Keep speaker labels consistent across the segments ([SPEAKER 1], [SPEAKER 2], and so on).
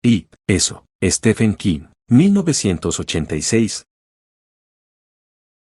[SPEAKER 1] Y, eso, Stephen King, 1986.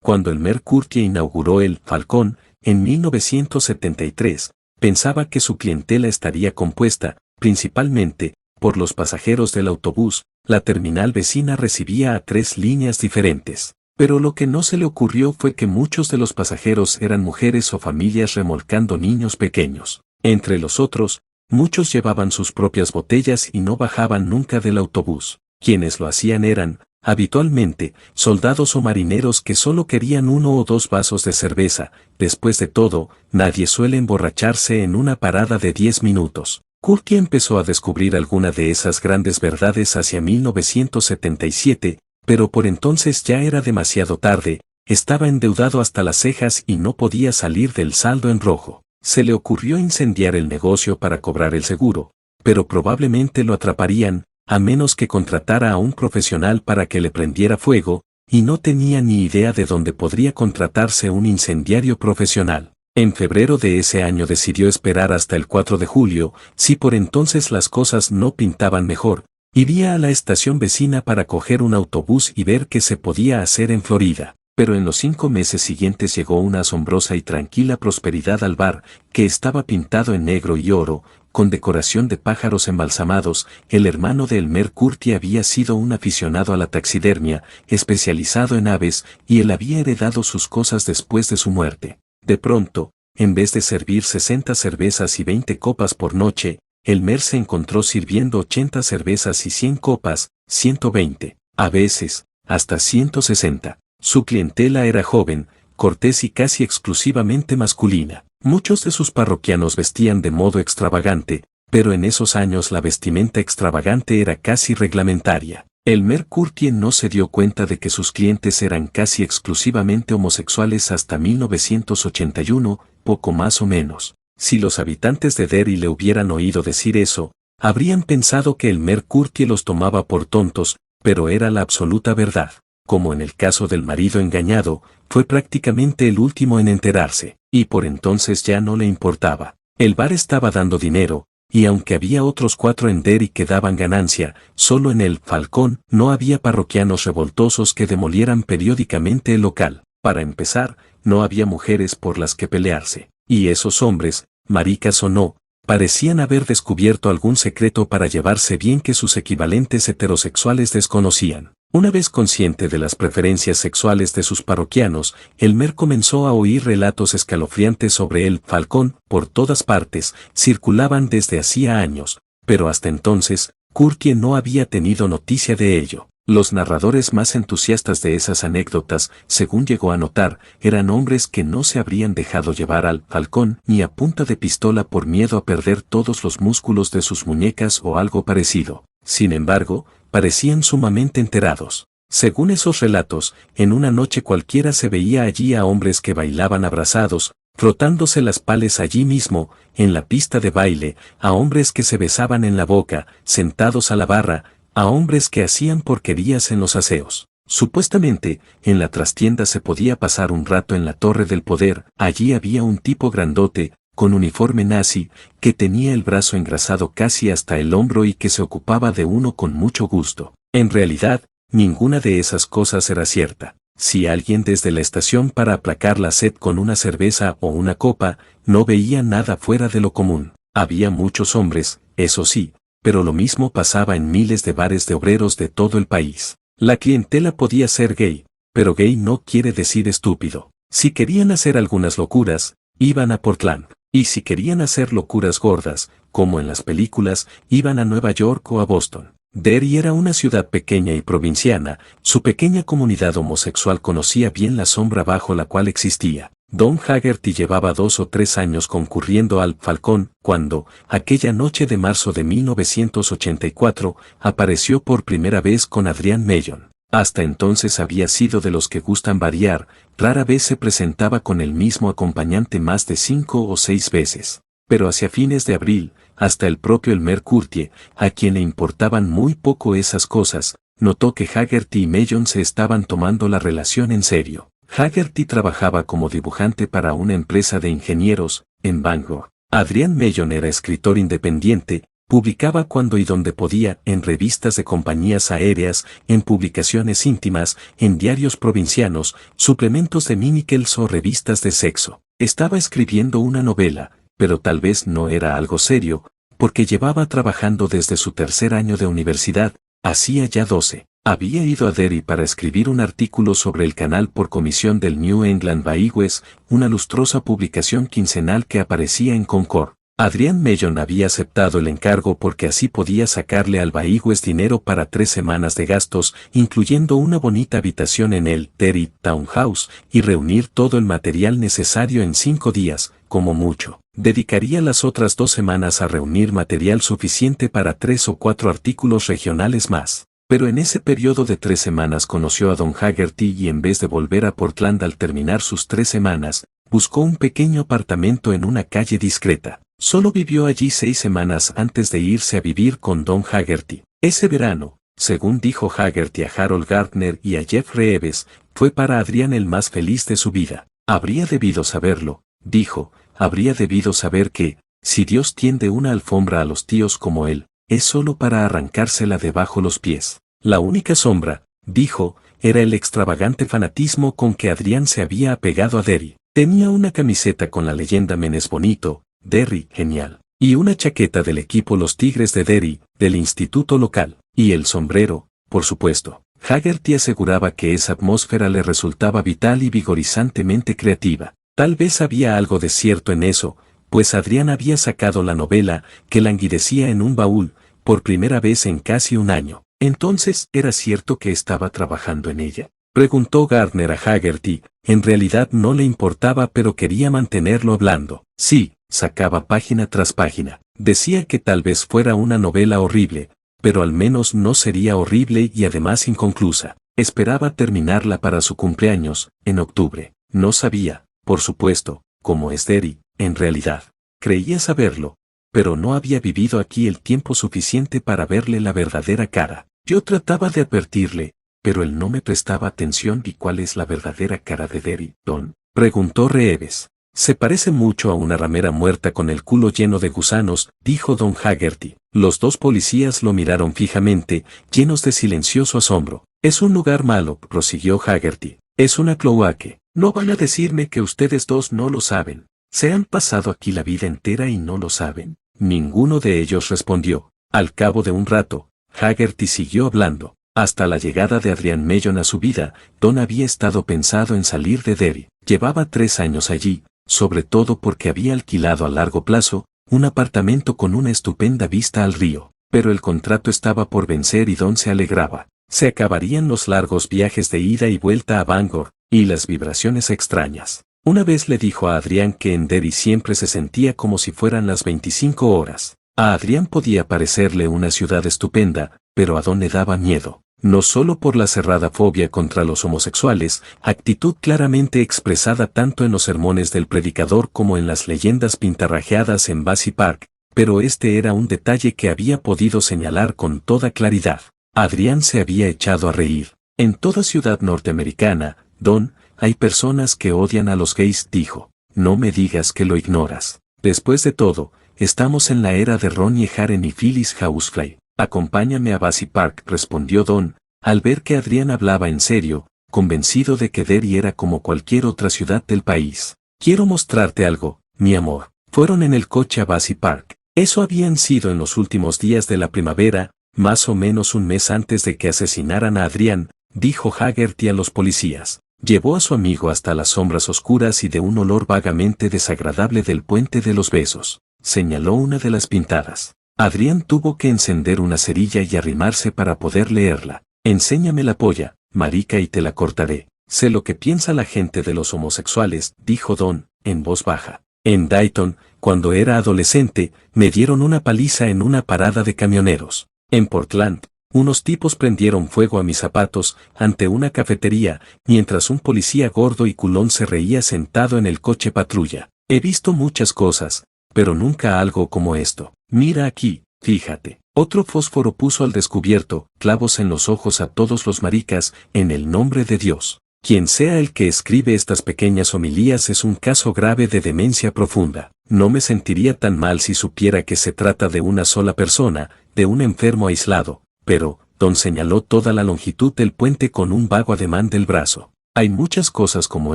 [SPEAKER 1] Cuando Elmer Curtier inauguró el Falcón, en 1973, pensaba que su clientela estaría compuesta, principalmente, por los pasajeros del autobús. La terminal vecina recibía a 3 líneas diferentes. Pero lo que no se le ocurrió fue que muchos de los pasajeros eran mujeres o familias remolcando niños pequeños. Entre los otros, muchos llevaban sus propias botellas y no bajaban nunca del autobús. Quienes lo hacían eran, habitualmente, soldados o marineros que solo querían 1 o 2 vasos de cerveza. Después de todo, nadie suele emborracharse en una parada de 10 minutos. Curtier empezó a descubrir alguna de esas grandes verdades hacia 1977, pero por entonces ya era demasiado tarde, estaba endeudado hasta las cejas y no podía salir del saldo en rojo. Se le ocurrió incendiar el negocio para cobrar el seguro, pero probablemente lo atraparían, a menos que contratara a un profesional para que le prendiera fuego, y no tenía ni idea de dónde podría contratarse un incendiario profesional. En febrero de ese año decidió esperar hasta el 4 de julio, si por entonces las cosas no pintaban mejor, iría a la estación vecina para coger un autobús y ver qué se podía hacer en Florida. Pero en los 5 meses siguientes llegó una asombrosa y tranquila prosperidad al bar, que estaba pintado en negro y oro, con decoración de pájaros embalsamados. El hermano de Elmer Curtier había sido un aficionado a la taxidermia, especializado en aves, y él había heredado sus cosas después de su muerte. De pronto, en vez de servir 60 cervezas y 20 copas por noche, Elmer se encontró sirviendo 80 cervezas y 100 copas, 120, a veces, hasta 160. Su clientela era joven, cortés y casi exclusivamente masculina. Muchos de sus parroquianos vestían de modo extravagante, pero en esos años la vestimenta extravagante era casi reglamentaria. Elmer Curtier no se dio cuenta de que sus clientes eran casi exclusivamente homosexuales hasta 1981, poco más o menos. Si los habitantes de Derry le hubieran oído decir eso, habrían pensado que Elmer Curtier los tomaba por tontos, pero era la absoluta verdad. Como en el caso del marido engañado, fue prácticamente el último en enterarse, y por entonces ya no le importaba. El bar estaba dando dinero, y aunque había otros 4 en Derry que daban ganancia, solo en el Falcón no había parroquianos revoltosos que demolieran periódicamente el local. Para empezar, no había mujeres por las que pelearse, y esos hombres, maricas o no, parecían haber descubierto algún secreto para llevarse bien que sus equivalentes heterosexuales desconocían. Una vez consciente de las preferencias sexuales de sus parroquianos, Elmer comenzó a oír relatos escalofriantes sobre el Falcón. Por todas partes, circulaban desde hacía años, pero hasta entonces, Curtier no había tenido noticia de ello. Los narradores más entusiastas de esas anécdotas, según llegó a notar, eran hombres que no se habrían dejado llevar al Falcón ni a punta de pistola por miedo a perder todos los músculos de sus muñecas o algo parecido. Sin embargo, parecían sumamente enterados. Según esos relatos, en una noche cualquiera se veía allí a hombres que bailaban abrazados, frotándose las pales allí mismo, en la pista de baile, a hombres que se besaban en la boca, sentados a la barra, a hombres que hacían porquerías en los aseos. Supuestamente, en la trastienda se podía pasar un rato en la Torre del Poder. Allí había un tipo grandote, con uniforme nazi, que tenía el brazo engrasado casi hasta el hombro y que se ocupaba de uno con mucho gusto. En realidad, ninguna de esas cosas era cierta. Si alguien desde la estación para aplacar la sed con una cerveza o una copa, no veía nada fuera de lo común. Había muchos hombres, eso sí, pero lo mismo pasaba en miles de bares de obreros de todo el país. La clientela podía ser gay, pero gay no quiere decir estúpido. Si querían hacer algunas locuras, iban a Portland. Y si querían hacer locuras gordas, como en las películas, iban a Nueva York o a Boston. Derry era una ciudad pequeña y provinciana. Su pequeña comunidad homosexual conocía bien la sombra bajo la cual existía. Don Haggerty llevaba 2 o 3 años concurriendo al Falcón, cuando, aquella noche de marzo de 1984, apareció por primera vez con Adrian Mellon. Hasta entonces había sido de los que gustan variar, rara vez se presentaba con el mismo acompañante más de 5 o 6 veces. Pero hacia fines de abril, hasta el propio Elmer Curtier, a quien le importaban muy poco esas cosas, notó que Haggerty y Mellon se estaban tomando la relación en serio. Haggerty trabajaba como dibujante para una empresa de ingenieros, en Bangor. Adrian Mellon era escritor independiente, publicaba cuando y donde podía, en revistas de compañías aéreas, en publicaciones íntimas, en diarios provincianos, suplementos de minicels o revistas de sexo. Estaba escribiendo una novela, pero tal vez no era algo serio, porque llevaba trabajando desde su tercer año de universidad, hacía ya 12. Había ido a Derry para escribir un artículo sobre el canal por comisión del New England Baigües, una lustrosa publicación quincenal que aparecía en Concord. Adrian Mellon había aceptado el encargo porque así podía sacarle al Baigües dinero para 3 semanas de gastos, incluyendo una bonita habitación en el Derry Townhouse, y reunir todo el material necesario en 5 días, como mucho. Dedicaría las otras 2 semanas a reunir material suficiente para 3 o 4 artículos regionales más. Pero en ese periodo de 3 semanas conoció a Don Haggerty y en vez de volver a Portland al terminar sus 3 semanas, buscó un pequeño apartamento en una calle discreta. Solo vivió allí 6 semanas antes de irse a vivir con Don Haggerty. Ese verano, según dijo Haggerty a Harold Gardner y a Jeff Reeves, fue para Adrian el más feliz de su vida. Habría debido saberlo, dijo, habría debido saber que, si Dios tiende una alfombra a los tíos como él, es solo para arrancársela debajo los pies. La única sombra, dijo, era el extravagante fanatismo con que Adrian se había apegado a Derry. Tenía una camiseta con la leyenda Menes bonito, Derry, genial, y una chaqueta del equipo Los Tigres de Derry, del instituto local, y el sombrero, por supuesto. Haggerty aseguraba que esa atmósfera le resultaba vital y vigorizantemente creativa. Tal vez había algo de cierto en eso, pues Adrian había sacado la novela, que languidecía en un baúl, por primera vez en casi un año. Entonces, ¿era cierto que estaba trabajando en ella? Preguntó Gardner a Haggerty. En realidad no le importaba, pero quería mantenerlo hablando. Sí, sacaba página tras página. Decía que tal vez fuera una novela horrible, pero al menos no sería horrible y además inconclusa. Esperaba terminarla para su cumpleaños, en octubre. No sabía, por supuesto, cómo es Derry, en realidad. Creía saberlo, pero no había vivido aquí el tiempo suficiente para verle la verdadera cara. Yo trataba de advertirle, pero él no me prestaba atención. ¿Y cuál es la verdadera cara de Derry, Don? Preguntó Reeves. Se parece mucho a una ramera muerta con el culo lleno de gusanos, dijo Don Haggerty. Los 2 policías lo miraron fijamente, llenos de silencioso asombro. Es un lugar malo, prosiguió Haggerty. Es una cloaque. No van a decirme que ustedes 2 no lo saben. ¿Se han pasado aquí la vida entera y no lo saben? Ninguno de ellos respondió. Al cabo de un rato, Haggerty siguió hablando. Hasta la llegada de Adrian Mellon a su vida, Don había estado pensado en salir de Derry. Llevaba 3 años allí, sobre todo porque había alquilado a largo plazo un apartamento con una estupenda vista al río. Pero el contrato estaba por vencer y Don se alegraba. Se acabarían los largos viajes de ida y vuelta a Bangor, y las vibraciones extrañas. Una vez le dijo a Adrian que en Derry siempre se sentía como si fueran las 25 horas. A Adrian podía parecerle una ciudad estupenda, pero a Don le daba miedo. No solo por la cerrada fobia contra los homosexuales, actitud claramente expresada tanto en los sermones del predicador como en las leyendas pintarrajeadas en Bassey Park, pero este era un detalle que había podido señalar con toda claridad. Adrian se había echado a reír. En toda ciudad norteamericana, Don, hay personas que odian a los gays, dijo. No me digas que lo ignoras. Después de todo, estamos en la era de Ronnie Haren y Phyllis Housefly. Acompáñame a Bassey Park, respondió Don, al ver que Adrian hablaba en serio, convencido de que Derry era como cualquier otra ciudad del país. Quiero mostrarte algo, mi amor. Fueron en el coche a Bassey Park. Eso habían sido en los últimos días de la primavera, más o menos un mes antes de que asesinaran a Adrian, dijo Haggerty a los policías. Llevó a su amigo hasta las sombras oscuras y de un olor vagamente desagradable del Puente de los Besos. Señaló una de las pintadas. Adrian tuvo que encender una cerilla y arrimarse para poder leerla. Enséñame la polla, marica, y te la cortaré. Sé lo que piensa la gente de los homosexuales, dijo Don, en voz baja. En Dayton, cuando era adolescente, me dieron una paliza en una parada de camioneros. En Portland, unos tipos prendieron fuego a mis zapatos ante una cafetería, mientras un policía gordo y culón se reía sentado en el coche patrulla. He visto muchas cosas, pero nunca algo como esto. Mira aquí, fíjate. Otro fósforo puso al descubierto, clavos en los ojos a todos los maricas, en el nombre de Dios. Quien sea el que escribe estas pequeñas homilías es un caso grave de demencia profunda. no me sentiría tan mal si supiera que se trata de una sola persona, de un enfermo aislado, pero, Don señaló toda la longitud del puente con un vago ademán del brazo. Hay muchas cosas como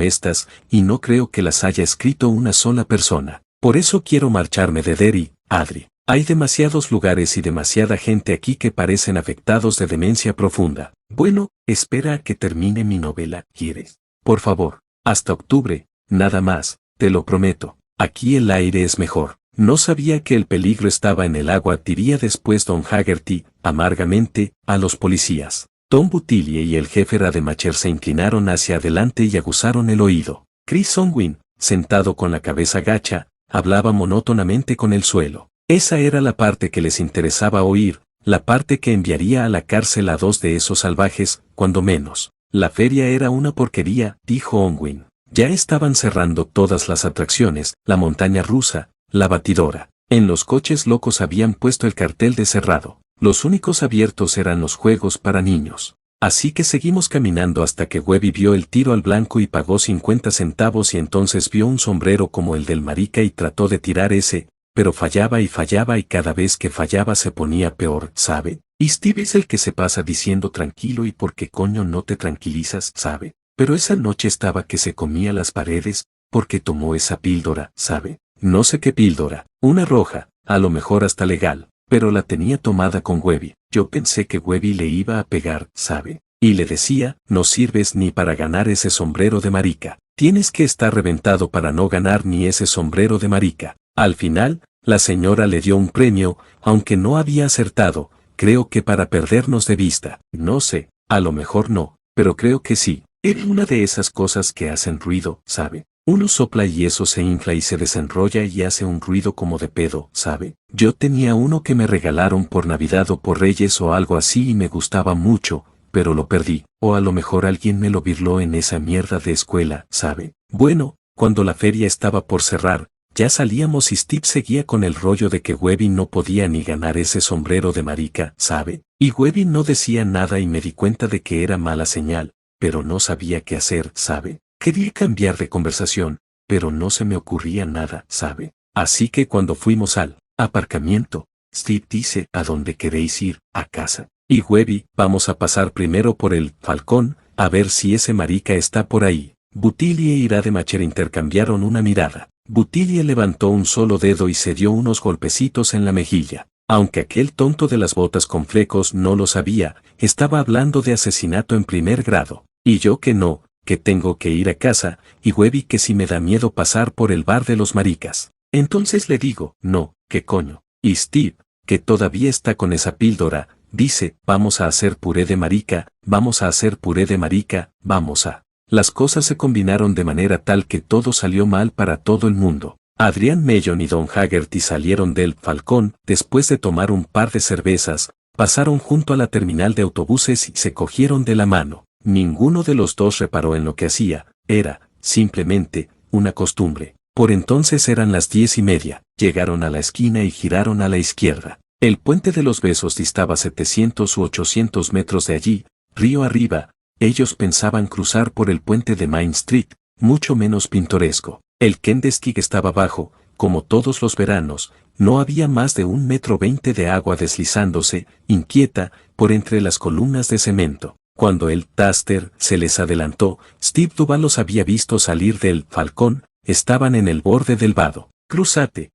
[SPEAKER 1] estas, y no creo que las haya escrito una sola persona. Por eso quiero marcharme de Derry, Adri. Hay demasiados lugares y demasiada gente aquí que parecen afectados de demencia profunda. Bueno, espera a que termine mi novela, ¿quieres? Por favor, hasta octubre, nada más, te lo prometo. Aquí el aire es mejor. No sabía que el peligro estaba en el agua, diría después don Haggerty, amargamente, a los policías. Tom Buttilie y el jefe Rademacher se inclinaron hacia adelante y aguzaron el oído. Chris Onwin, sentado con la cabeza gacha, hablaba monótonamente con el suelo. Esa era la parte que les interesaba oír, la parte que enviaría a la cárcel a 2 de esos salvajes, cuando menos. La feria era una porquería, dijo Onwin. Ya estaban cerrando todas las atracciones, la montaña rusa, la batidora. En los coches locos habían puesto el cartel de cerrado. Los únicos abiertos eran los juegos para niños. Así que seguimos caminando hasta que Webby vio el tiro al blanco y pagó 50 centavos y entonces vio un sombrero como el del marica y trató de tirar ese, pero fallaba y cada vez que fallaba se ponía peor, ¿sabe? Y Steve es el que se pasa diciendo tranquilo y por qué coño no te tranquilizas, ¿sabe? Pero esa noche estaba que se comía las paredes, porque tomó esa píldora, ¿sabe? No sé qué píldora, una roja, a lo mejor hasta legal, pero la tenía tomada con Webby. Yo pensé que Webby le iba a pegar, ¿sabe? Y le decía, no sirves ni para ganar ese sombrero de marica. Tienes que estar reventado para no ganar ni ese sombrero de marica. Al final, la señora le dio un premio, aunque no había acertado, creo que para perdernos de vista. No sé, a lo mejor no, pero creo que sí. Era una de esas cosas que hacen ruido, ¿sabe? Uno sopla y eso se infla y se desenrolla y hace un ruido como de pedo, ¿sabe? Yo tenía uno que me regalaron por Navidad o por Reyes o algo así y me gustaba mucho, pero lo perdí. O a lo mejor alguien me lo birló en esa mierda de escuela, ¿sabe? Bueno, cuando la feria estaba por cerrar, ya salíamos y Steve seguía con el rollo de que Webby no podía ni ganar ese sombrero de marica, ¿sabe? Y Webby no decía nada y me di cuenta de que era mala señal, pero no sabía qué hacer, ¿sabe? Quería cambiar de conversación, pero no se me ocurría nada, ¿sabe? Así que cuando fuimos al aparcamiento, Steve dice, ¿a dónde queréis ir? ¿A casa? Y Webby, vamos a pasar primero por el Falcón, a ver si ese marica está por ahí. Buttilie y Rademacher intercambiaron una mirada. Buttilie levantó un solo dedo y se dio unos golpecitos en la mejilla. Aunque aquel tonto de las botas con flecos no lo sabía, estaba hablando de asesinato en primer grado. Y yo que no, que tengo que ir a casa, y Webby que si me da miedo pasar por el bar de los maricas. Entonces le digo, no, ¿qué coño? Y Steve, que todavía está con esa píldora, dice, vamos a hacer puré de marica, vamos a hacer puré de marica, vamos a... Las cosas se combinaron de manera tal que todo salió mal para todo el mundo. Adrian Mellon y Don Haggerty salieron del Falcón, después de tomar un par de cervezas, pasaron junto a la terminal de autobuses y se cogieron de la mano. Ninguno de los dos reparó en lo que hacía, era, simplemente, una costumbre. Por entonces eran las 10:30, llegaron a la esquina y giraron a la izquierda. El puente de los Besos distaba 700 u 800 metros de allí, río arriba. Ellos pensaban cruzar por el puente de Main Street, mucho menos pintoresco. El Kenduskeag estaba bajo, como todos los veranos, no había más de 1,20 m de agua deslizándose, inquieta, por entre las columnas de cemento. Cuando el Taster se les adelantó, Steve Duval los había visto salir del Falcón, estaban en el borde del vado. Cruzate,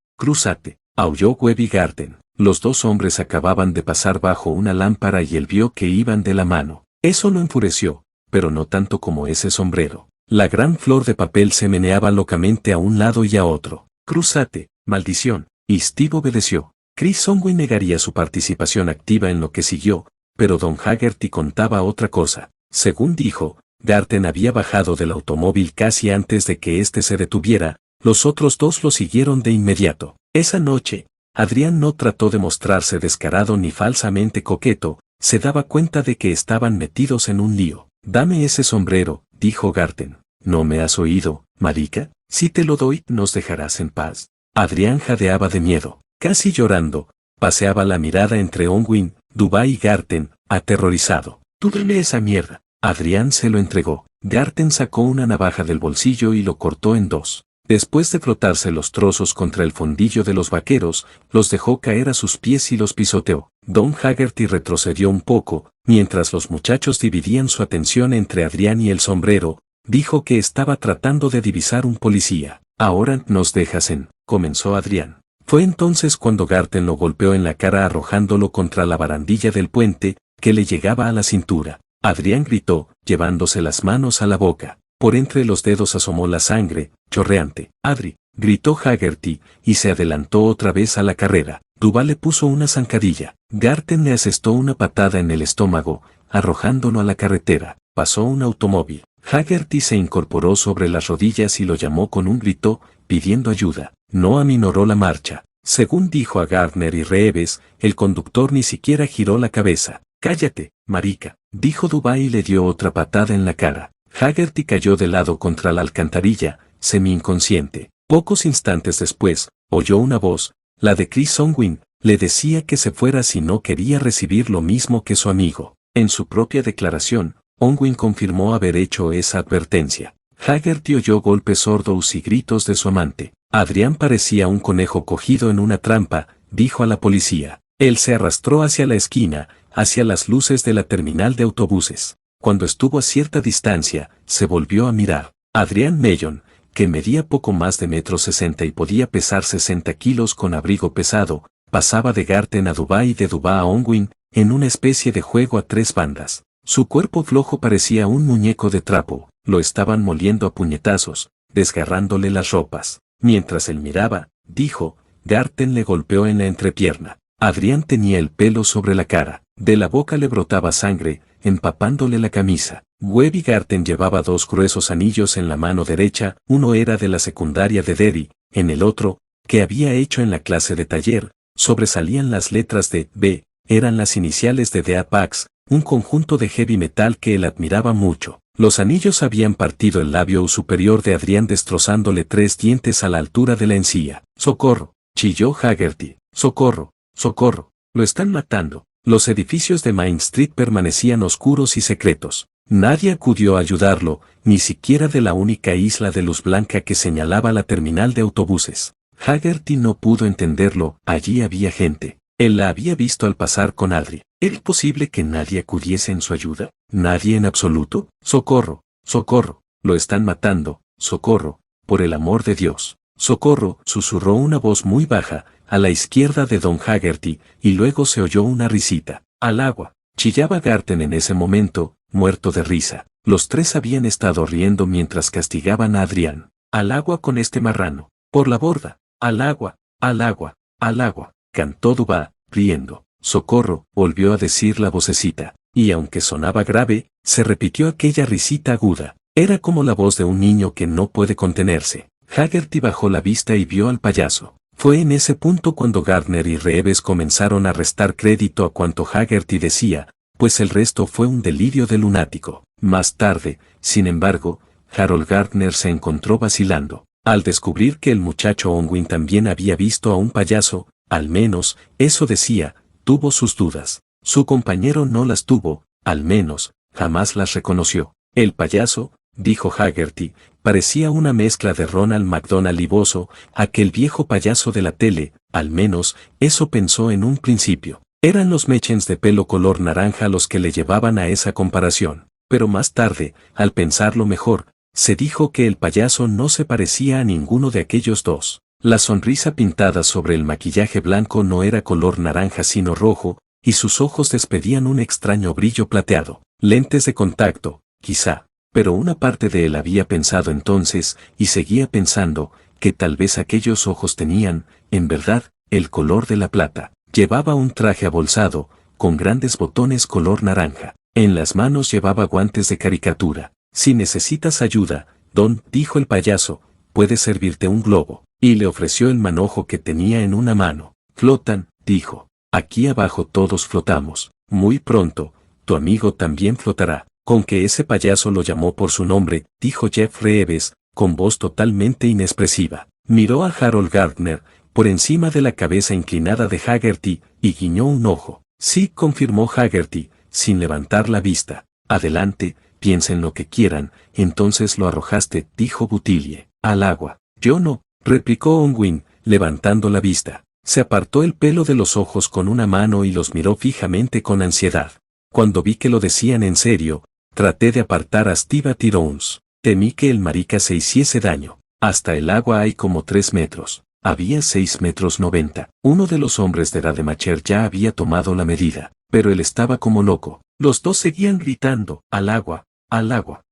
[SPEAKER 1] aulló Webby Garten. Los dos hombres acababan de pasar bajo una lámpara y él vio que iban de la mano. Eso lo enfureció, pero no tanto como ese sombrero. La gran flor de papel se meneaba locamente a un lado y a otro. Cruzate, maldición. Y Steve obedeció. Chris Onwin negaría su participación activa en lo que siguió, pero Don Haggerty contaba otra cosa. Según dijo, Garten había bajado del automóvil casi antes de que éste se detuviera, los otros dos lo siguieron de inmediato. Esa noche, Adrián no trató de mostrarse descarado ni falsamente coqueto, se daba cuenta de que estaban metidos en un lío. Dame ese sombrero, dijo Garten. ¿No me has oído, marica? Si te lo doy, ¿nos dejarás en paz? Adrián jadeaba de miedo, casi llorando, paseaba la mirada entre Onwin, Duval y Garten, aterrorizado. Tú dame esa mierda. Adrián se lo entregó. Garten sacó una navaja del bolsillo y lo cortó en dos. Después de frotarse los trozos contra el fondillo de los vaqueros, los dejó caer a sus pies y los pisoteó. Don Haggerty retrocedió un poco, mientras los muchachos dividían su atención entre Adrián y el sombrero. Dijo que estaba tratando de divisar un policía. Ahora nos dejas en, comenzó Adrián. Fue entonces cuando Garten lo golpeó en la cara arrojándolo contra la barandilla del puente, que le llegaba a la cintura. Adrián gritó, llevándose las manos a la boca. Por entre los dedos asomó la sangre, chorreante. Adri, gritó Haggerty, y se adelantó otra vez a la carrera. Duval le puso una zancadilla. Garten le asestó una patada en el estómago, arrojándolo a la carretera. Pasó un automóvil. Haggerty se incorporó sobre las rodillas y lo llamó con un grito, pidiendo ayuda. No aminoró la marcha. Según dijo a Gardner y Reeves, el conductor ni siquiera giró la cabeza. «Cállate, marica», dijo Duval y le dio otra patada en la cara. Haggerty cayó de lado contra la alcantarilla, semi-inconsciente. Pocos instantes después, oyó una voz, la de Chris Onwin, le decía que se fuera si no quería recibir lo mismo que su amigo. En su propia declaración, Onwin confirmó haber hecho esa advertencia. Haggerty oyó golpes sordos y gritos de su amante. Adrián parecía un conejo cogido en una trampa, dijo a la policía. Él se arrastró hacia la esquina, hacia las luces de la terminal de autobuses. Cuando estuvo a cierta distancia, se volvió a mirar. Adrián Mellon, que medía poco más de 1,60 m y podía pesar 60 kilos con abrigo pesado, pasaba de Garten a Duval y de Duval a Onwin, en una especie de juego a tres bandas. Su cuerpo flojo parecía un muñeco de trapo, lo estaban moliendo a puñetazos, desgarrándole las ropas. Mientras él miraba, dijo, Garten le golpeó en la entrepierna. Adrián tenía el pelo sobre la cara, de la boca le brotaba sangre, empapándole la camisa. Webb y Garten llevaba dos gruesos anillos en la mano derecha, uno era de la secundaria de Derry, en el otro, que había hecho en la clase de taller, sobresalían las letras de B, eran las iniciales de The Apex, un conjunto de heavy metal que él admiraba mucho. Los anillos habían partido el labio superior de Adrián destrozándole 3 dientes a la altura de la encía. ¡Socorro!, chilló Haggerty. ¡Socorro! ¡Socorro! ¡Lo están matando! Los edificios de Main Street permanecían oscuros y secretos. Nadie acudió a ayudarlo, ni siquiera de la única isla de luz blanca que señalaba la terminal de autobuses. Haggerty no pudo entenderlo, allí había gente. Él la había visto al pasar con Adri. ¿Era posible que nadie acudiese en su ayuda? ¿Nadie en absoluto? ¡Socorro! ¡Socorro! ¡Lo están matando! ¡Socorro! ¡Por el amor de Dios! ¡Socorro!, susurró una voz muy baja, a la izquierda de Don Haggerty, y luego se oyó una risita. ¡Al agua!, chillaba Garten en ese momento, muerto de risa. Los tres habían estado riendo mientras castigaban a Adrián. ¡Al agua con este marrano! ¡Por la borda! ¡Al agua! ¡Al agua! ¡Al agua!, cantó Duval, riendo. ¡Socorro!, volvió a decir la vocecita, y aunque sonaba grave, se repitió aquella risita aguda. Era como la voz de un niño que no puede contenerse. Haggerty bajó la vista y vio al payaso. Fue en ese punto cuando Gardner y Reeves comenzaron a restar crédito a cuanto Haggerty decía, pues el resto fue un delirio de lunático. Más tarde, sin embargo, Harold Gardner se encontró vacilando. Al descubrir que el muchacho Onwin también había visto a un payaso, al menos, eso decía, tuvo sus dudas. Su compañero no las tuvo, al menos, jamás las reconoció. El payaso, dijo Haggerty, parecía una mezcla de Ronald McDonald y Bozo, aquel viejo payaso de la tele, al menos, eso pensó en un principio. Eran los Mechens de pelo color naranja los que le llevaban a esa comparación. Pero más tarde, al pensarlo mejor, se dijo que el payaso no se parecía a ninguno de aquellos dos. La sonrisa pintada sobre el maquillaje blanco no era color naranja sino rojo, y sus ojos despedían un extraño brillo plateado. Lentes de contacto, quizá. Pero una parte de él había pensado entonces, y seguía pensando, que tal vez aquellos ojos tenían, en verdad, el color de la plata. Llevaba un traje abolsado, con grandes botones color naranja. En las manos llevaba guantes de caricatura. Si necesitas ayuda, Don, dijo el payaso, puede servirte un globo. Y le ofreció el manojo que tenía en una mano. Flotan, dijo. Aquí abajo todos flotamos. Muy pronto, tu amigo también flotará. Con que ese payaso lo llamó por su nombre, dijo Jeff Reeves, con voz totalmente inexpresiva. Miró a Harold Gardner, por encima de la cabeza inclinada de Haggerty, y guiñó un ojo. Sí, confirmó Haggerty, sin levantar la vista. Adelante, piensen lo que quieran, entonces lo arrojaste, dijo Buttilie. Al agua. Yo no, replicó Onwin, levantando la vista. Se apartó el pelo de los ojos con una mano y los miró fijamente con ansiedad. Cuando vi que lo decían en serio, traté de apartar a Steve Tyrone. Temí que el marica se hiciese daño. Hasta el agua hay como 3 metros. Había 6 metros 90. Uno de los hombres de Rademacher ya había tomado la medida, pero él estaba como loco. Los dos seguían gritando, al agua,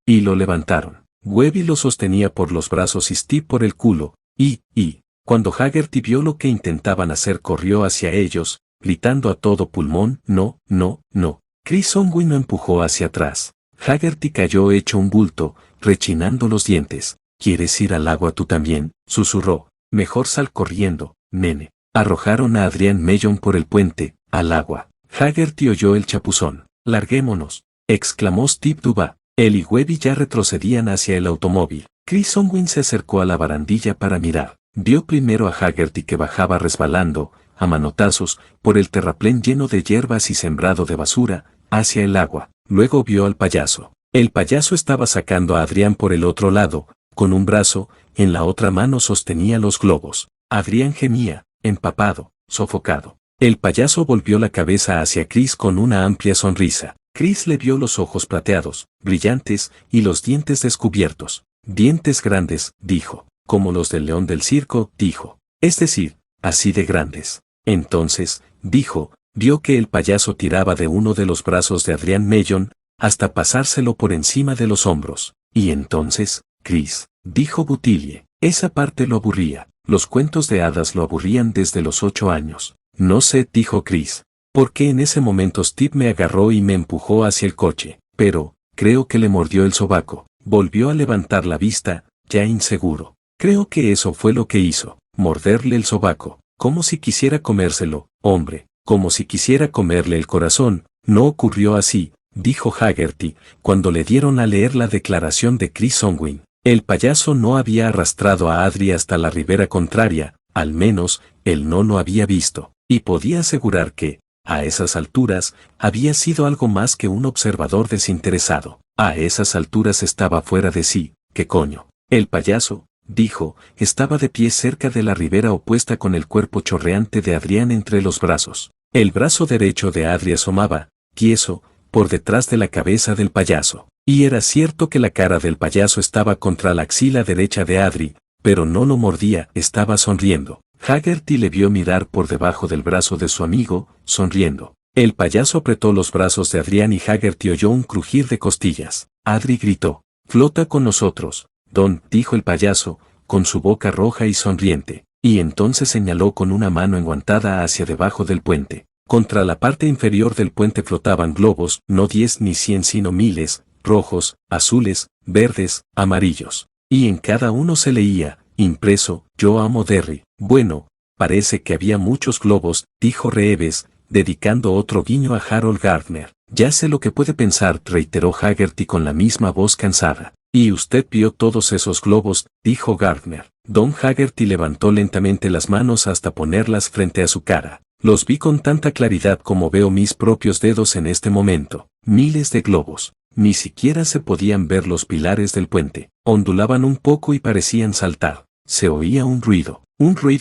[SPEAKER 1] y lo levantaron. Webby lo sostenía por los brazos y Steve por el culo, cuando Haggerty vio lo que intentaban hacer corrió hacia ellos, gritando a todo pulmón, no, no, no. Chris Onwin lo empujó hacia atrás. Haggerty cayó hecho un bulto, rechinando los dientes. ¿Quieres ir al agua tú también?, susurró. Mejor sal corriendo, nene. Arrojaron a Adrian Mellon por el puente, al agua. Haggerty oyó el chapuzón. Larguémonos, exclamó Steve Duba. Él y Webby ya retrocedían hacia el automóvil. Chris Onwin se acercó a la barandilla para mirar. Vio primero a Haggerty que bajaba resbalando, a manotazos, por el terraplén lleno de hierbas y sembrado de basura, hacia el agua. Luego vio al payaso. El payaso estaba sacando a Adrián por el otro lado, con un brazo, en la otra mano sostenía los globos. Adrián gemía, empapado, sofocado. El payaso volvió la cabeza hacia Chris con una amplia sonrisa. Chris le vio los ojos plateados, brillantes, y los dientes descubiertos. Dientes grandes, dijo. Como los del león del circo, dijo. Es decir, así de grandes. Entonces, dijo, vio que el payaso tiraba de uno de los brazos de Adrian Mellon, hasta pasárselo por encima de los hombros. Y entonces, Chris, dijo Buttilie, esa parte lo aburría. Los cuentos de hadas lo aburrían desde los 8 años. No sé, dijo Chris, porque en ese momento Steve me agarró y me empujó hacia el coche, pero, creo que le mordió el sobaco. Volvió a levantar la vista, ya inseguro. Creo que eso fue lo que hizo, morderle el sobaco, como si quisiera comérselo, hombre, como si quisiera comerle el corazón. No ocurrió así, dijo Haggerty, cuando le dieron a leer la declaración de Chris Onwin. El payaso no había arrastrado a Adri hasta la ribera contraria, al menos, él no lo había visto, y podía asegurar que, a esas alturas, había sido algo más que un observador desinteresado. A esas alturas estaba fuera de sí. ¿Qué coño? El payaso, dijo, estaba de pie cerca de la ribera opuesta con el cuerpo chorreante de Adrián entre los brazos. El brazo derecho de Adri asomaba, tieso, por detrás de la cabeza del payaso. Y era cierto que la cara del payaso estaba contra la axila derecha de Adri, pero no lo mordía, estaba sonriendo. Haggerty le vio mirar por debajo del brazo de su amigo, sonriendo. El payaso apretó los brazos de Adrián y Haggerty oyó un crujir de costillas. Adri gritó, flota con nosotros, Don, dijo el payaso, con su boca roja y sonriente, y entonces señaló con una mano enguantada hacia debajo del puente. Contra la parte inferior del puente flotaban globos, no 10 ni 100 sino miles, rojos, azules, verdes, amarillos. Y en cada uno se leía, impreso, yo amo Derry. Bueno, parece que había muchos globos, dijo Reeves, dedicando otro guiño a Harold Gardner. Ya sé lo que puede pensar, reiteró Haggerty con la misma voz cansada. Y usted vio todos esos globos, dijo Gardner. Don Haggerty levantó lentamente las manos hasta ponerlas frente a su cara. Los vi con tanta claridad como veo mis propios dedos en este momento. Miles de globos. Ni siquiera se podían ver los pilares del puente. Ondulaban un poco y parecían saltar. Se oía un ruido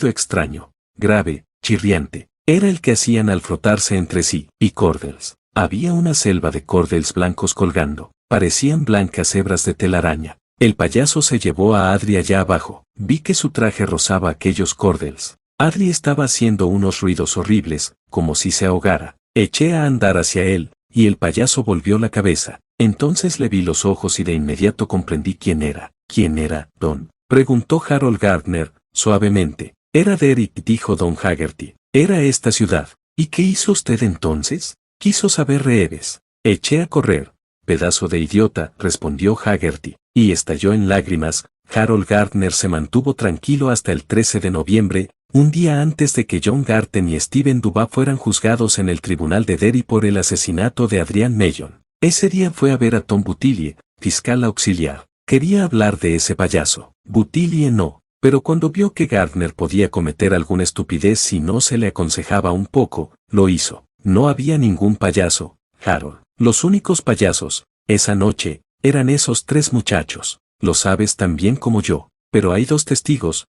[SPEAKER 1] extraño, grave, chirriante. Era el que hacían al frotarse entre sí. Y cordels. Había una selva de cordels blancos colgando. Parecían blancas hebras de telaraña. El payaso se llevó a Adri allá abajo. Vi que su traje rozaba aquellos cordels. Adri estaba haciendo unos ruidos horribles, como si se ahogara. Eché a andar hacia él, y el payaso volvió la cabeza. Entonces le vi los ojos y de inmediato comprendí quién era. ¿Quién era, Don? Preguntó Harold Gardner, suavemente. Era Derrick, dijo Don Haggerty. Era esta ciudad. ¿Y qué hizo usted entonces? Quiso saber Reeves. Eché a correr. Pedazo de idiota, respondió Haggerty, y estalló en lágrimas. Harold Gardner se mantuvo tranquilo hasta el 13 de noviembre, un día antes de que John Garten y Stephen Duba fueran juzgados en el tribunal de Derry por el asesinato de Adrian Mellon. Ese día fue a ver a Tom Buttilie, fiscal auxiliar. Quería hablar de ese payaso. Buttilie no, pero cuando vio que Gardner podía cometer alguna estupidez si no se le aconsejaba un poco, lo hizo. No había ningún payaso, Harold. Los únicos payasos, esa noche, eran esos 3 muchachos. Lo sabes tan bien como yo. Pero hay dos testigos,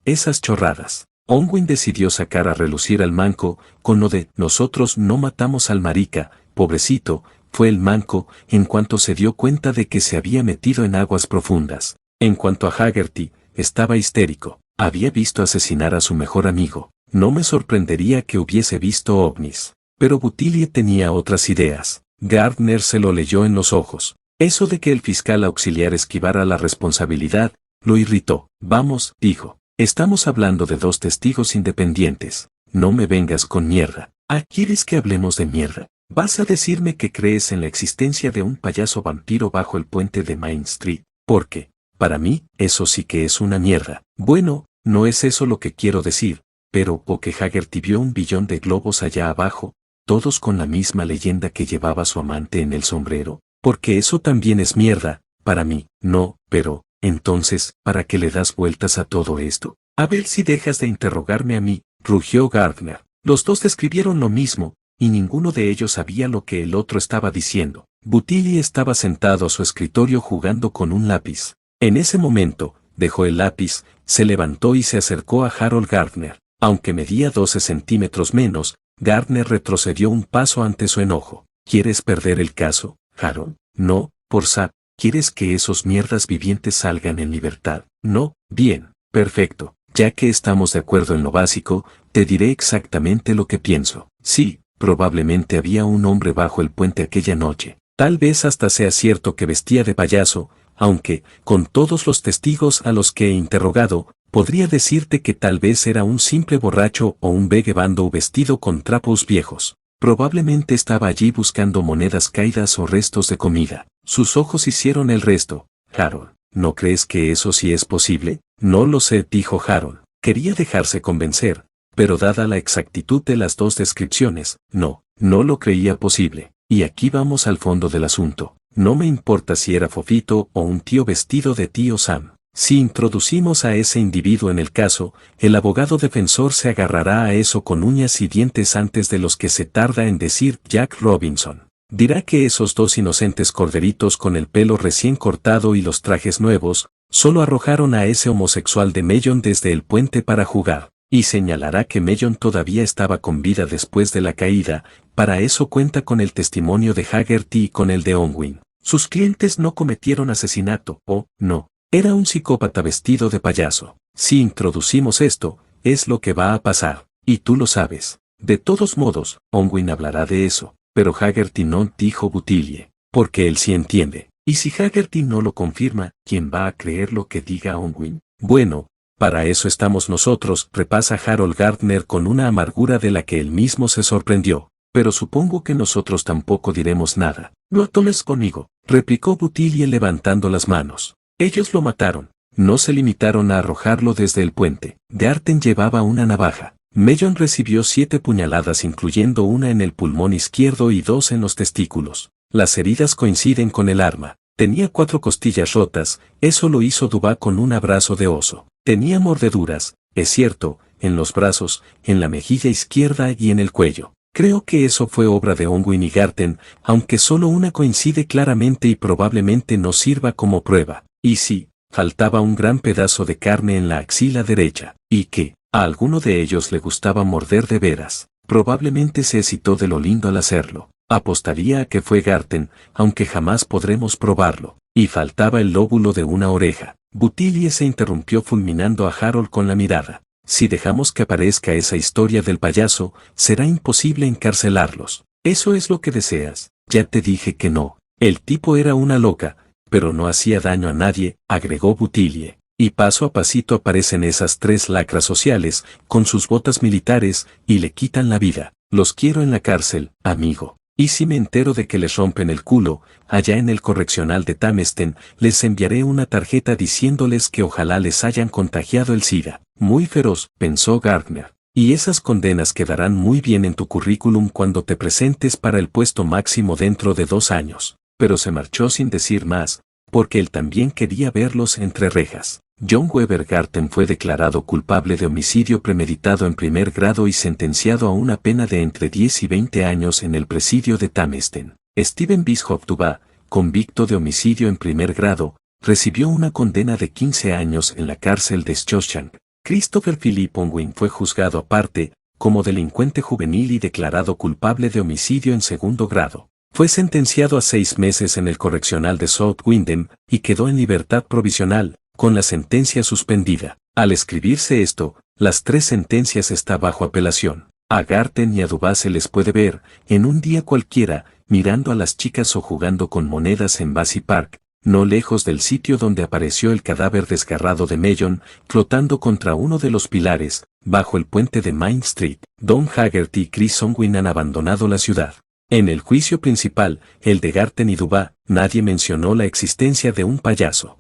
[SPEAKER 1] esas chorradas. Onwin decidió sacar a relucir al manco, con lo de nosotros no matamos al marica, pobrecito, fue el manco, en cuanto se dio cuenta de que se había metido en aguas profundas. En cuanto a Haggerty, estaba histérico, había visto asesinar a su mejor amigo, no me sorprendería que hubiese visto ovnis. Pero Buttilie tenía otras ideas. Gardner se lo leyó en los ojos. Eso de que el fiscal auxiliar esquivara la responsabilidad, lo irritó. Vamos, dijo. Estamos hablando de dos testigos independientes. No me vengas con mierda. ¿Quieres que hablemos de mierda? ¿Vas a decirme que crees en la existencia de un payaso vampiro bajo el puente de Main Street? Porque, para mí, eso sí que es una mierda. Bueno, no es eso lo que quiero decir, pero porque Haggerty vio 1.000.000.000 de globos allá abajo, todos con la misma leyenda que llevaba su amante en el sombrero. Porque eso también es mierda, para mí. No, pero, entonces, ¿para qué le das vueltas a todo esto? A ver si dejas de interrogarme a mí, rugió Gardner. Los dos describieron lo mismo, y ninguno de ellos sabía lo que el otro estaba diciendo. Buttilie estaba sentado a su escritorio jugando con un lápiz. En ese momento, dejó el lápiz, se levantó y se acercó a Harold Gardner. Aunque medía 12 centímetros menos, Gardner retrocedió un paso ante su enojo. ¿Quieres perder el caso, Harold? No, por sap. ¿Quieres que esos mierdas vivientes salgan en libertad? No, bien, perfecto. Ya que estamos de acuerdo en lo básico, te diré exactamente lo que pienso. Sí, probablemente había un hombre bajo el puente aquella noche. Tal vez hasta sea cierto que vestía de payaso, aunque, con todos los testigos a los que he interrogado, podría decirte que tal vez era un simple borracho o un vagabundo vestido con trapos viejos. Probablemente estaba allí buscando monedas caídas o restos de comida. Sus ojos hicieron el resto. Harold, ¿no crees que eso sí es posible? No lo sé, dijo Harold. Quería dejarse convencer, pero dada la exactitud de las dos descripciones, no lo creía posible. Y aquí vamos al fondo del asunto. No me importa si era Fofito o un tío vestido de tío Sam. Si introducimos a ese individuo en el caso, el abogado defensor se agarrará a eso con uñas y dientes antes de los que se tarda en decir Jack Robinson. Dirá que esos dos inocentes corderitos con el pelo recién cortado y los trajes nuevos, solo arrojaron a ese homosexual de Mellon desde el puente para jugar. Y señalará que Mellon todavía estaba con vida después de la caída, para eso cuenta con el testimonio de Haggerty y con el de Onwin. Sus clientes no cometieron asesinato, no. Era un psicópata vestido de payaso. Si introducimos esto, es lo que va a pasar, y tú lo sabes. De todos modos, Onwin hablará de eso, pero Haggerty no, dijo Buttilie, porque él sí entiende. Y si Haggerty no lo confirma, ¿quién va a creer lo que diga Onwin? Bueno, para eso estamos nosotros, repasa Harold Gardner con una amargura de la que él mismo se sorprendió. Pero supongo que nosotros tampoco diremos nada. No tomes conmigo, replicó Buttilie levantando las manos. Ellos lo mataron. No se limitaron a arrojarlo desde el puente. Darten llevaba una navaja. Mellon recibió 7 puñaladas incluyendo una en el pulmón izquierdo y 2 en los testículos. Las heridas coinciden con el arma. Tenía 4 costillas rotas, eso lo hizo Dubá con un abrazo de oso. Tenía mordeduras, es cierto, en los brazos, en la mejilla izquierda y en el cuello. Creo que eso fue obra de Onwin y Garten, aunque solo una coincide claramente y probablemente no sirva como prueba. Y sí, faltaba un gran pedazo de carne en la axila derecha, y que, a alguno de ellos le gustaba morder de veras. Probablemente se excitó de lo lindo al hacerlo. Apostaría a que fue Garten, aunque jamás podremos probarlo. Y faltaba el lóbulo de una oreja. Buttilie se interrumpió fulminando a Harold con la mirada. Si dejamos que aparezca esa historia del payaso, será imposible encarcelarlos. ¿Eso es lo que deseas? Ya te dije que no. El tipo era una loca, pero no hacía daño a nadie, agregó Buttilie. Y paso a pasito aparecen esas 3 lacras sociales, con sus botas militares, y le quitan la vida. Los quiero en la cárcel, amigo. Y si me entero de que les rompen el culo, allá en el correccional de Tamesten, les enviaré una tarjeta diciéndoles que ojalá les hayan contagiado el SIDA. Muy feroz, pensó Gardner. Y esas condenas quedarán muy bien en tu currículum cuando te presentes para el puesto máximo dentro de 2 años. Pero se marchó sin decir más, porque él también quería verlos entre rejas. John Weber Garten fue declarado culpable de homicidio premeditado en primer grado y sentenciado a una pena de entre 10 y 20 años en el presidio de Tamesten. Stephen Bishop Dubá, convicto de homicidio en primer grado, recibió una condena de 15 años en la cárcel de Shawshank. Christopher Philip Unwin fue juzgado aparte, como delincuente juvenil y declarado culpable de homicidio en segundo grado. Fue sentenciado a 6 meses en el correccional de South Windham y quedó en libertad provisional, con la sentencia suspendida. Al escribirse esto, las 3 sentencias están bajo apelación. A Garten y a Dubá se les puede ver, en un día cualquiera, mirando a las chicas o jugando con monedas en Bassey Park, no lejos del sitio donde apareció el cadáver desgarrado de Mellon, flotando contra uno de los pilares, bajo el puente de Main Street. Don Haggerty y Chris Unwin han abandonado la ciudad. En el juicio principal, el de Garten y Dubá, nadie mencionó la existencia de un payaso.